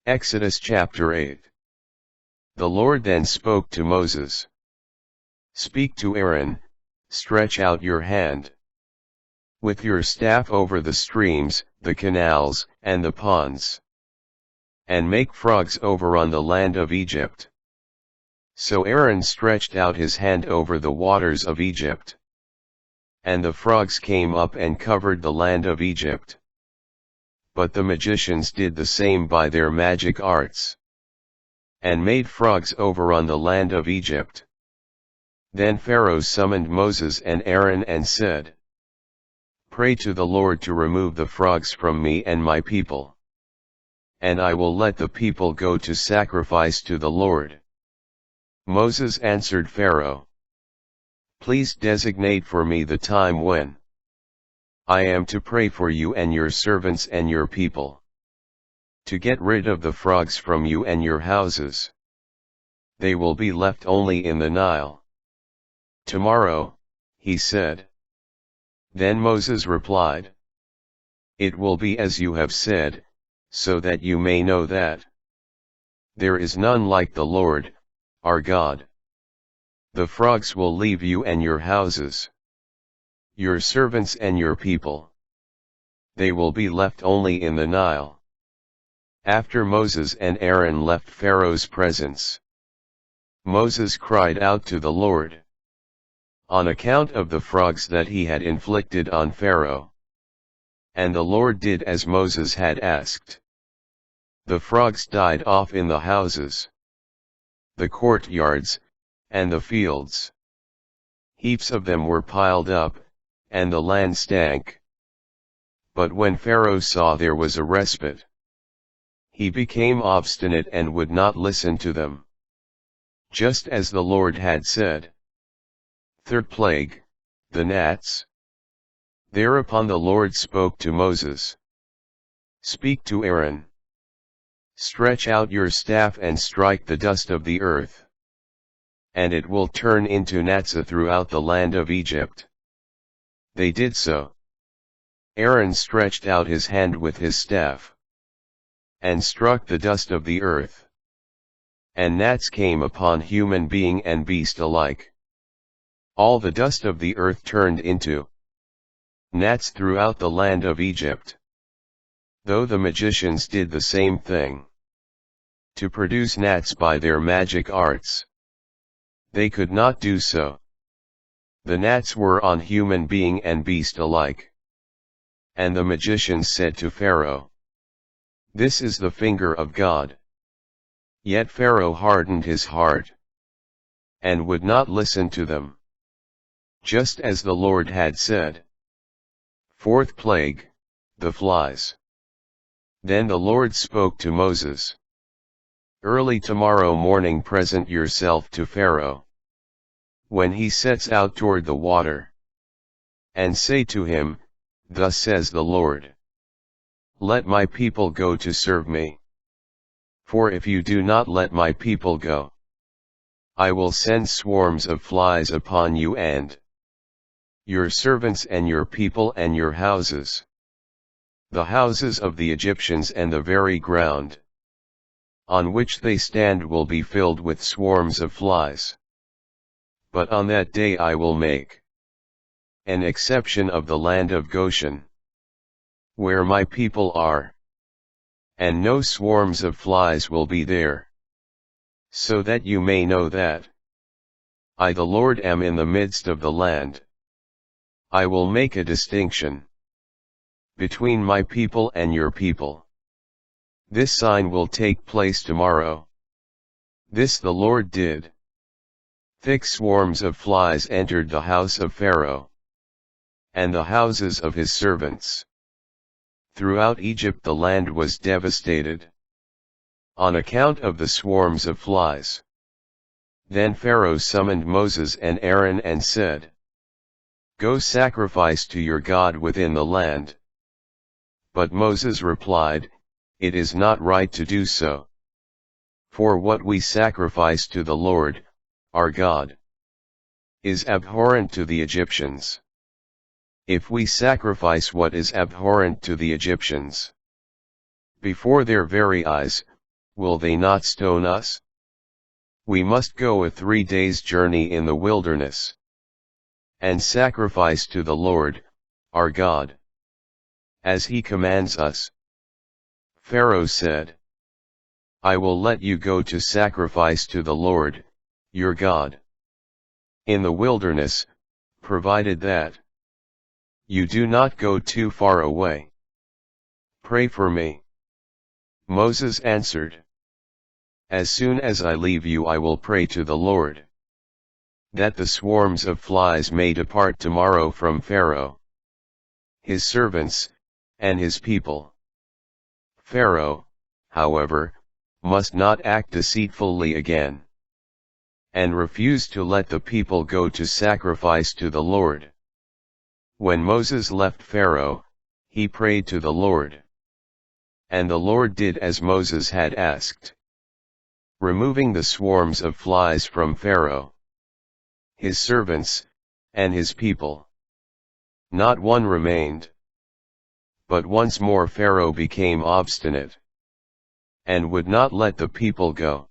Exodus chapter 8. The Lord then spoke to Moses. Speak to Aaron, stretch out your hand with your staff over the streams, the canals, and the ponds, and make frogs over on the land of Egypt. So Aaron stretched out his hand over the waters of Egypt, and the frogs came up and covered the land of Egypt. But the magicians did the same by their magic arts, and made frogs over on the land of Egypt. Then Pharaoh summoned Moses and Aaron and said, Pray to the Lord to remove the frogs from me and my people, and I will let the people go to sacrifice to the Lord. Moses answered Pharaoh, Please designate for me the time when I am to pray for you and your servants and your people, to get rid of the frogs from you and your houses. They will be left only in the Nile. Tomorrow, he said. Then Moses replied, It will be as you have said, so that you may know that there is none like the Lord, our God. The frogs will leave you and your houses, your servants and your people. They will be left only in the Nile. After Moses and Aaron left Pharaoh's presence, Moses cried out to the Lord on account of the frogs that he had inflicted on Pharaoh. And the Lord did as Moses had asked. The frogs died off in the houses, the courtyards, and the fields. Heaps of them were piled up, and the land stank. But when Pharaoh saw there was a respite, he became obstinate and would not listen to them, just as the Lord had said. Third plague, the gnats. Thereupon the Lord spoke to Moses. Speak to Aaron. Stretch out your staff and strike the dust of the earth, and it will turn into gnats throughout the land of Egypt. They did so. Aaron stretched out his hand with his staff, and struck the dust of the earth, and gnats came upon human being and beast alike. All the dust of the earth turned into gnats throughout the land of Egypt. Though the magicians did the same thing, to produce gnats by their magic arts, they could not do so. The gnats were on human being and beast alike. And the magicians said to Pharaoh, This is the finger of God. Yet Pharaoh hardened his heart, and would not listen to them, just as the Lord had said. Fourth plague, the flies. Then the Lord spoke to Moses. Early tomorrow morning present yourself to Pharaoh, when he sets out toward the water, and say to him, Thus says the Lord, Let my people go to serve me. For if you do not let my people go, I will send swarms of flies upon you and your servants and your people and your houses. The houses of the Egyptians and the very ground on which they stand will be filled with swarms of flies. But on that day I will make an exception of the land of Goshen, where my people are, and no swarms of flies will be there, so that you may know that I the Lord am in the midst of the land. I will make a distinction between my people and your people. This sign will take place tomorrow. This the Lord did. Thick swarms of flies entered the house of Pharaoh, and the houses of his servants. Throughout Egypt the land was devastated, on account of the swarms of flies. Then Pharaoh summoned Moses and Aaron and said, Go sacrifice to your God within the land. But Moses replied, It is not right to do so. For what we sacrifice to the Lord, our God, is abhorrent to the Egyptians. If we sacrifice what is abhorrent to the Egyptians before their very eyes, will they not stone us? We must go a 3 days' journey in the wilderness, and sacrifice to the Lord, our God, as he commands us." Pharaoh said, "I will let you go to sacrifice to the Lord, your God, in the wilderness, provided that you do not go too far away. Pray for me." Moses answered, "As soon as I leave you I will pray to the Lord, that the swarms of flies may depart tomorrow from Pharaoh, his servants, and his people." Pharaoh, however, must not act deceitfully again, and refuse to let the people go to sacrifice to the Lord. When Moses left Pharaoh, he prayed to the Lord, and the Lord did as Moses had asked, removing the swarms of flies from Pharaoh, his servants, and his people. Not one remained. But once more Pharaoh became obstinate, and would not let the people go.